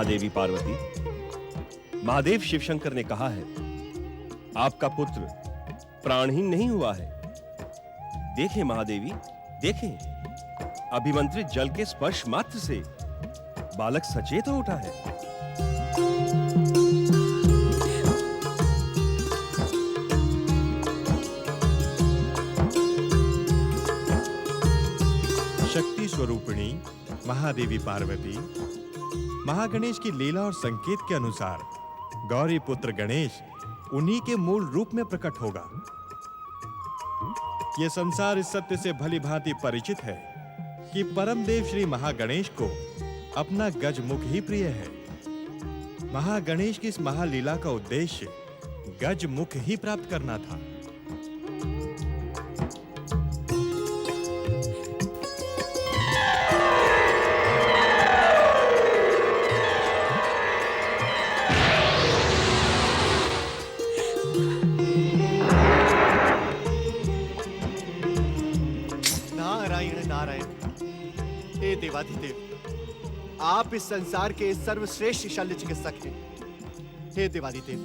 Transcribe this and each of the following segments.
महादेवी पार्वती, महादेव शिवशंकर ने कहा है, आपका पुत्र प्राणहीन नहीं हुआ है। देखें महादेवी, देखें, अभिमंत्रित जल के स्पर्श मात्र से बालक सचेत हो उठा है। शक्ति स्वरूपिणी महादेवी पार्वती, महागणेश की लीला और संकेत के अनुसार गौरी पुत्र गणेश उन्हीं के मूल रूप में प्रकट होगा। यह संसार इस सत्य से भली भांति परिचित है कि परम देव श्री महागणेश को अपना गजमुख ही प्रिय है। महागणेश की इस महालीला का उद्देश्य गजमुख ही प्राप्त करना था। हे देवाधिदेव, आप इस संसार के सर्वश्रेष्ठ शल्य चिकित्सक हैं। हे देवाधिदेव,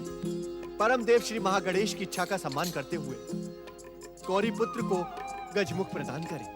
परम देव श्री महागणेश की इच्छा का सम्मान करते हुए गौरी पुत्र को गजमुख प्रदान करें।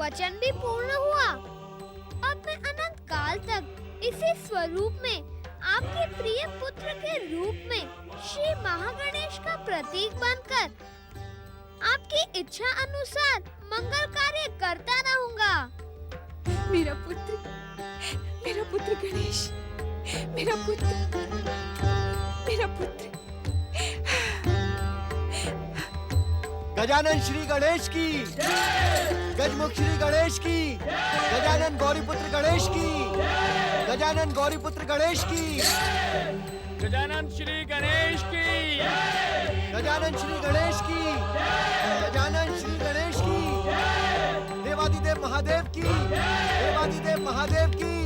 वचन भी पूर्ण हुआ। अब मैं अनंत काल तक इसी स्वरूप में आपके प्रिय पुत्र के रूप में श्री महागणेश का प्रतीक बनकर आपकी इच्छा अनुसार मंगल कार्य करता रहूंगा। मेरा पुत्र गणेश, मेरा पुत्र। गजानन श्री गणेश की, गजमुख श्री गणेश की, गजानन गौरीपुत्र गणेश की, गजानन गौरीपुत्र गणेश की, गजानन श्री गणेश की, गजानन श्री गणेश की, गजानन श्री गणेश की, देवादिदेव महादेव की, देवादिदेव महादेव की।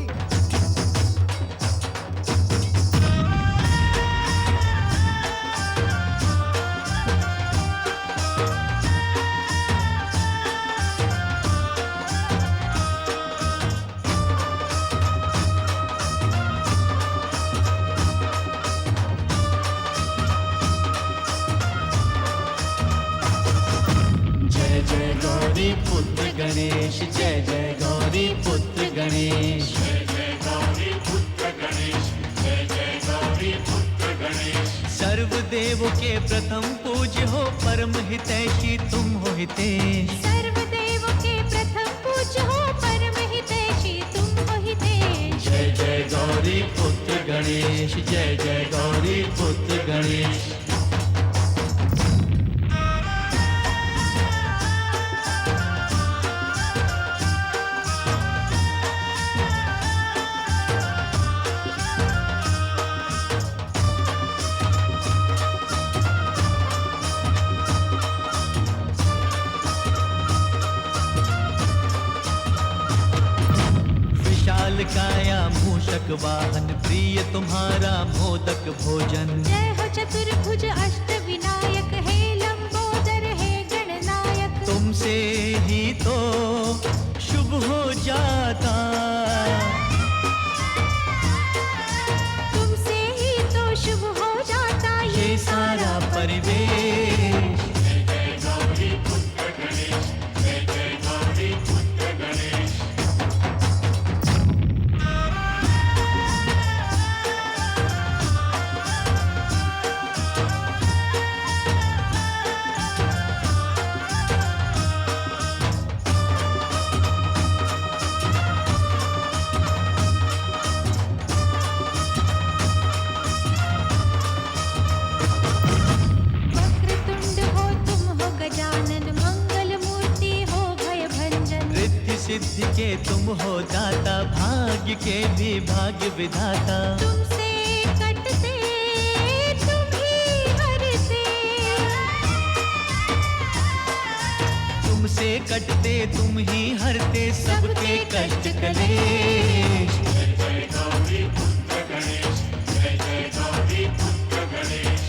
पुत्र गणेश, जय जय गौरी पुत्र गणेश, जय जय गौरी पुत्र गणेश, जय जय गौरी पुत्र गणेश। सर्वदेव के प्रथम पूज्य हो, परम हितैषी तुम हो हितेश। सर्वदेव के प्रथम पूज्य हो, परम हितैषी तुम हो हितेश। जय जय गौरी पुत्र गणेश, जय जय गौरी पुत्र गणेश। काया मूषक वाहन, प्रिय तुम्हारा मोदक भोजन। जय हो चतुर्भुज अष्ट विनायक, हे लंबोदर हे गणनायक। तुमसे ही तो शुभ हो जाता, तुमसे ही तो शुभ हो जाता ये सारा परिवेश। जय जय गौरी पुत्र गणेश, जय जय गौरी पुत्र गणेश। सिद्धि के तुम हो दाता, भाग्य के भी भाग्य विधाता। तुमसे कटते तुम ही हरते, तुमसे कटते तुम ही हरते सबके कष्ट कलेश। जय जय गौरी पुत्र गणेश, जय जय गौरी पुत्र गणेश।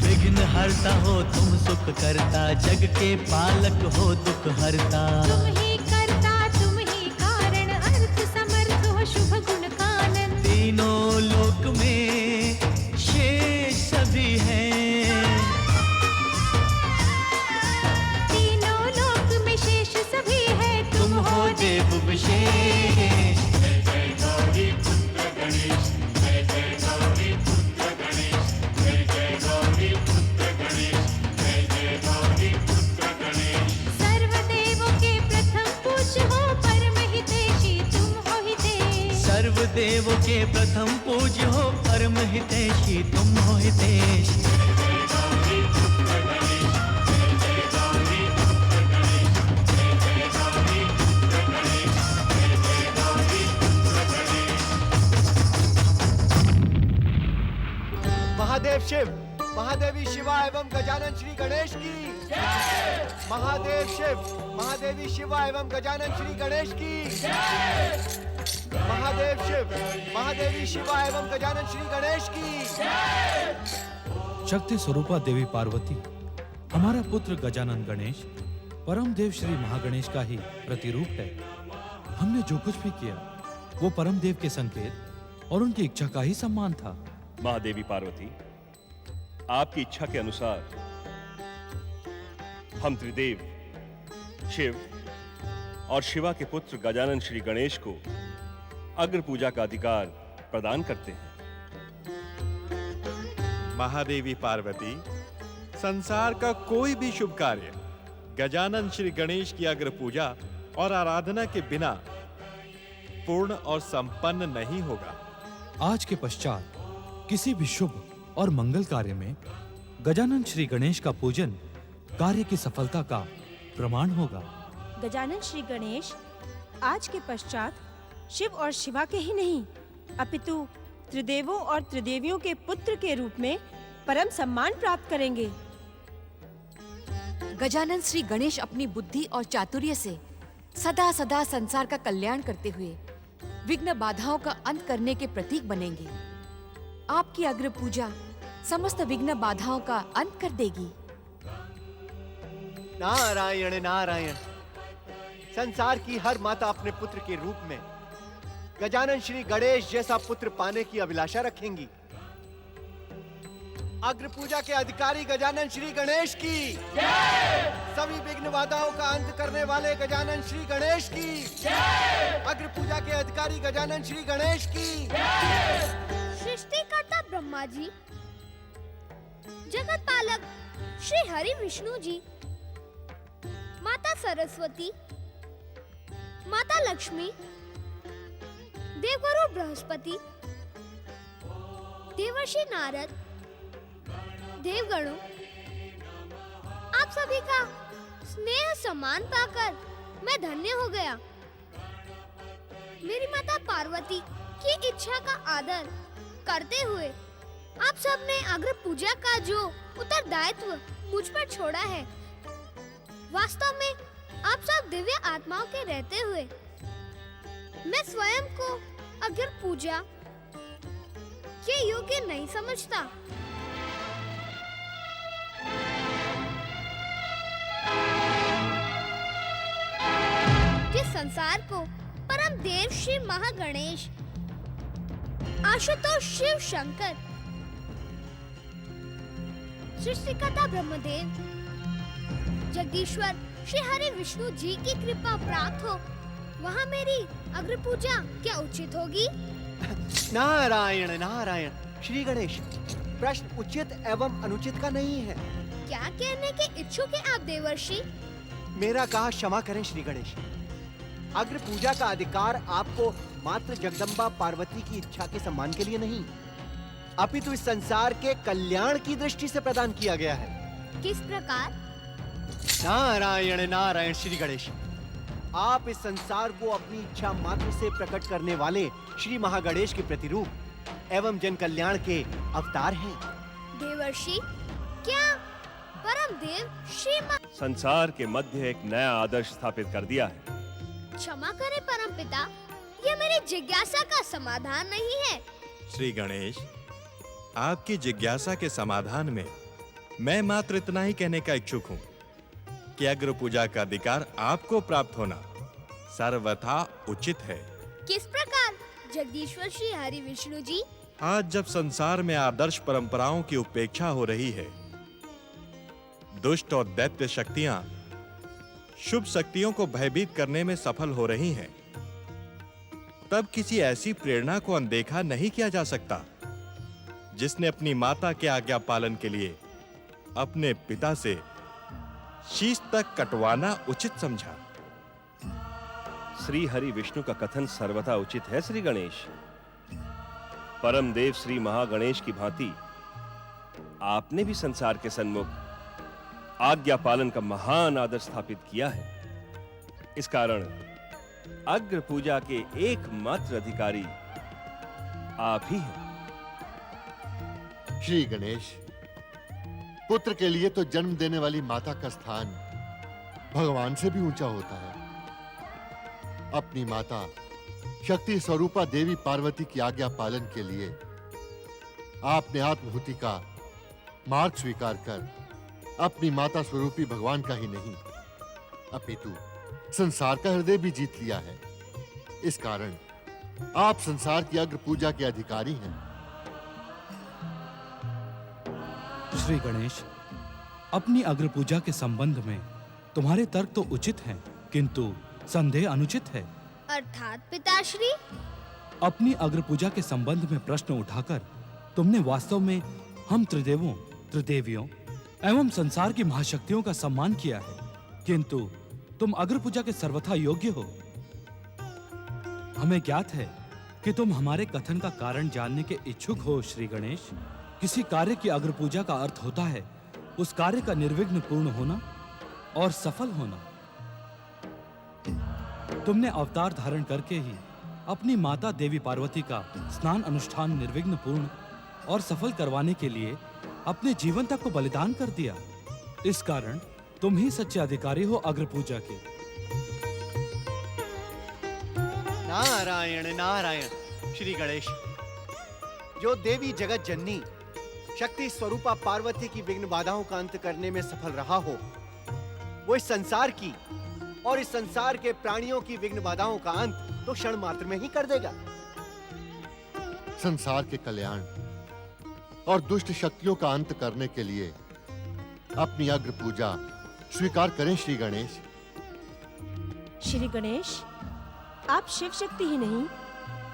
विघ्न हरता हो तुम सुख करता, जग के पालक हो दुख हरता। तुम ही करता तुम ही कारण, अर्थ समर्थ हो शुभ गुण कानन। तीनों लोक में शेष सभी हैं, तीनों लोक में शेष सभी है, तुम हो देव विशेष। जय जय गौरी पुत्र गणेश, जय जय गौरी पुत्र गणेश, जय जय गौरी पुत्र गणेश, जय जय गौरी पुत्र गणेश। सर्वदेवों के प्रथम पूज्य हो, परम हितैषी तुम हो हितेश। सर्वदेव के प्रथम पूज्य हो, परम हितैषी तुम हो हितेश। जय जय गौरी पुत्र गणेश, जय जय गौरी पुत्र गणेश, जय जय गौरी पुत्र गणेश, जय जय गौरी पुत्र गणेश। महादेव शिव, महादेवी शिवा एवं गजानन श्री गणेश की महादेव शिव, महादेवी शिवा एवं गजानन श्री गणेश की महादेव शिव, महादेवी शिवा एवं गजानन श्री गणेश की। शक्ति स्वरूपा देवी पार्वती, हमारा पुत्र गजानन गणेश परम देव श्री महागणेश का ही प्रतिरूप है। हमने जो कुछ भी किया वो परम देव के संकेत और उनकी इच्छा का ही सम्मान था। महादेवी पार्वती, आपकी इच्छा के अनुसार हम त्रिदेव शिव और शिवा के पुत्र गजानन श्री गणेश को अग्र पूजा का अधिकार प्रदान करते हैं। महादेवी पार्वती, संसार का कोई भी शुभ कार्य गजानन श्री गणेश की अग्र पूजा और आराधना के बिना पूर्ण और संपन्न नहीं होगा। आज के पश्चात किसी भी शुभ और मंगल कार्य में गजानन श्री गणेश का पूजन कार्य की सफलता का प्रमाण होगा। गजानन श्री गणेश आज के पश्चात शिव और शिवा के ही नहीं, अपितु त्रिदेवों और त्रिदेवियों के पुत्र के रूप में परम सम्मान प्राप्त करेंगे। गजानन श्री गणेश अपनी बुद्धि और चातुर्य से सदा सदा संसार का कल्याण करते हुए विघ्न बाधाओं का अंत करने के प्रतीक बनेंगे। आपकी अग्र पूजा समस्त विघ्न बाधाओं का अंत कर देगी। नारायण नारायण। संसार की हर माता अपने पुत्र के रूप में गजानन श्री गणेश जैसा पुत्र पाने की अभिलाषा रखेंगी। अग्र पूजा के अधिकारी गजानन श्री गणेश की सभी विघ्न बाधाओं का अंत करने वाले गजानन श्री गणेश की अग्र पूजा के अधिकारी गजानन श्री गणेश की। सृष्टिकर्ता ब्रह्मा जी, जगत पालक श्री हरि विष्णु जी, माता सरस्वती, माता लक्ष्मी, देवगुरु बृहस्पति, देवर्षि नारद, देवगणों, आप सभी का स्नेह सम्मान पाकर मैं धन्य हो गया। मेरी माता पार्वती की इच्छा का आदर करते हुए आप सब ने अग्र पूजा का जो उत्तरदायित्व मुझ पर छोड़ा है, वास्तव में आप सब दिव्य आत्माओं के रहते हुए मैं स्वयं को अग्र पूजा के योग्य नहीं समझता। जिस संसार को परम देव श्री महागणेश, आशुतोष शिव शंकर, सृष्टिकर्ता ब्रह्मदेव, जगदीश्वर श्री हरि विष्णु जी की कृपा प्राप्त हो, वहाँ मेरी अग्र पूजा क्या उचित होगी? नारायण नारायण। श्री गणेश, प्रश्न उचित एवं अनुचित का नहीं है। क्या कहने के इच्छुक हैं आप देवर्षि? मेरा कहा क्षमा करें श्री गणेश। अग्र पूजा का अधिकार आपको मात्र जगदम्बा पार्वती की इच्छा के सम्मान के लिए नहीं, अपितु इस संसार के कल्याण की दृष्टि से प्रदान किया गया है। किस प्रकार? नारायण नारायण श्री गणेश। आप इस संसार को अपनी इच्छा मात्र से प्रकट करने वाले श्री महागणेश के प्रतिरूप एवं जन कल्याण के अवतार हैं। देवर्षि, क्या परम देव श्री संसार के मध्य एक नया आदर्श स्थापित कर दिया है। क्षमा करें परम पिता, यह मेरी जिज्ञासा का समाधान नहीं है। श्री गणेश, आपकी जिज्ञासा के समाधान में मैं मात्र इतना ही कहने का इच्छुक हूँ कि अग्र पूजा का अधिकार आपको प्राप्त होना सर्वथा उचित है। किस प्रकार जगदीश्वर श्री हरि विष्णु जी? आज जब संसार में आदर्श परंपराओं की उपेक्षा हो रही है, दुष्ट और दैत्य शक्तियां शुभ शक्तियों को भयभीत करने में सफल हो रही हैं, तब किसी ऐसी प्रेरणा को अनदेखा नहीं किया जा सकता जिसने अपनी माता के आज्ञा पालन के लिए अपने पिता से शीश तक कटवाना उचित समझा। श्री हरि विष्णु का कथन सर्वथा उचित है श्री गणेश। परम देव श्री महागणेश की भांति आपने भी संसार के सन्मुख आज्ञा पालन का महान आदर स्थापित किया है। इस कारण अग्र पूजा के एकमात्र अधिकारी आप ही हैं। श्री गणेश, पुत्र के लिए तो जन्म देने वाली माता का स्थान भगवान से भी ऊंचा होता है। अपनी माता शक्ति स्वरूपा देवी पार्वती की आज्ञा पालन के लिए आपने आत्महुति का मार्ग स्वीकार कर अपनी माता स्वरूपी भगवान का ही नहीं, अपितु संसार का हृदय भी जीत लिया है। इस कारण आप संसार की अग्र पूजा के अधिकारी हैं। श्री गणेश, अपनी अग्र पूजा के संबंध में तुम्हारे तर्क तो उचित हैं, किंतु संदेह अनुचित है। अर्थात पिताश्री? अपनी अग्र पूजा के संबंध में प्रश्न उठाकर तुमने वास्तव में हम त्रिदेवों, त्रिदेवियों एवं संसार की महाशक्तियों का सम्मान किया है, किंतु तुम अग्र पूजा के सर्वथा योग्य हो। हमें ज्ञात है कि तुम हमारे कथन का कारण जानने के इच्छुक हो श्री गणेश। किसी कार्य की अग्र पूजा का अर्थ होता है उस कार्य का निर्विघ्न पूर्ण होना और सफल होना। तुमने अवतार धारण करके ही अपनी माता देवी पार्वती का स्नान अनुष्ठान निर्विघ्न पूर्ण और सफल करवाने के लिए अपने जीवन तक को बलिदान कर दिया। इस कारण तुम ही सच्चे अधिकारी हो अग्र पूजा के। नारायण नारायण श्री गणेश। जो देवी जगत जननी शक्ति स्वरूपा पार्वती की विघ्न बाधाओं का अंत करने में सफल रहा हो, वो इस संसार की और इस संसार के प्राणियों की विघ्न बाधाओं का अंत तो क्षण मात्र में ही कर देगा। संसार के कल्याण और दुष्ट शक्तियों का अंत करने के लिए अपनी अग्र पूजा स्वीकार करें श्री गणेश। श्री गणेश, आप शिव शक्ति ही नहीं,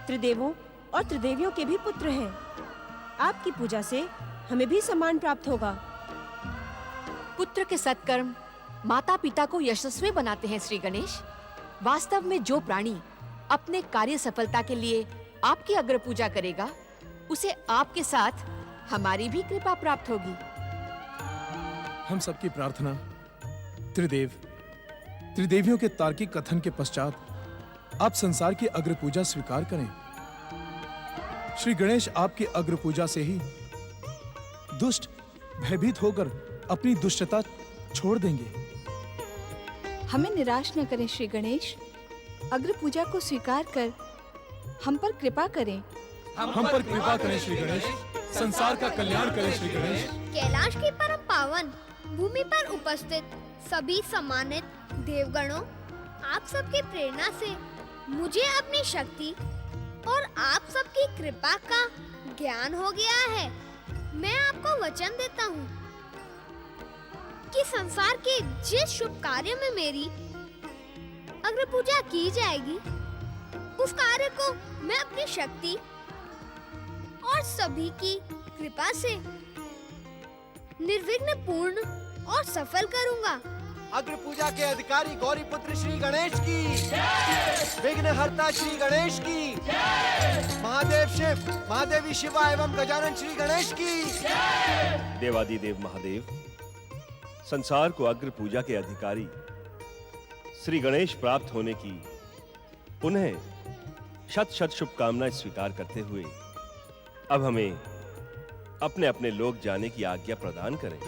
त्रिदेवों और त्रिदेवियों के भी पुत्र हैं। आपकी पूजा से हमें भी सम्मान प्राप्त होगा। पुत्र के सत्कर्म माता पिता को यशस्वी बनाते हैं श्री गणेश। वास्तव में जो प्राणी अपने कार्य सफलता के लिए आपकी अग्र पूजा करेगा, उसे आपके साथ हमारी भी कृपा प्राप्त होगी। हम सबकी प्रार्थना त्रिदेवियों के तार्किक कथन के पश्चात आप संसार की अग्र पूजा स्वीकार करें। श्री गणेश, आपकी अग्र पूजा से ही दुष्ट भयभीत होकर अपनी दुष्टता छोड़ देंगे। हमें निराश न करें श्री गणेश, अग्र पूजा को स्वीकार कर हम पर कृपा करें। हम पर कृपा करें श्री गणेश, संसार का कल्याण करें श्री गणेश। कैलाश की परम पावन भूमि पर उपस्थित सभी सम्मानित देवगणों, आप सबकी प्रेरणा से मुझे अपनी शक्ति और आप सबकी कृपा का ज्ञान हो गया है। मैं आपको वचन देता हूँ कि संसार के जिस शुभ कार्य में मेरी अग्र पूजा की जाएगी, उस कार्य को मैं अपनी शक्ति और सभी की कृपा से निर्विघ्न पूर्ण और सफल करूंगा। अग्र पूजा के अधिकारी गौरी पुत्र श्री गणेश की, विघ्नहर्ता श्री गणेश की, महादेव शिव, महादेवी शिवा एवं गजानन श्री गणेश की। देवादिदेव महादेव, संसार को अग्र पूजा के अधिकारी श्री गणेश प्राप्त होने की पुनः शत शत शुभकामनाएं स्वीकार करते हुए अब हमें अपने अपने लोक जाने की आज्ञा प्रदान करें।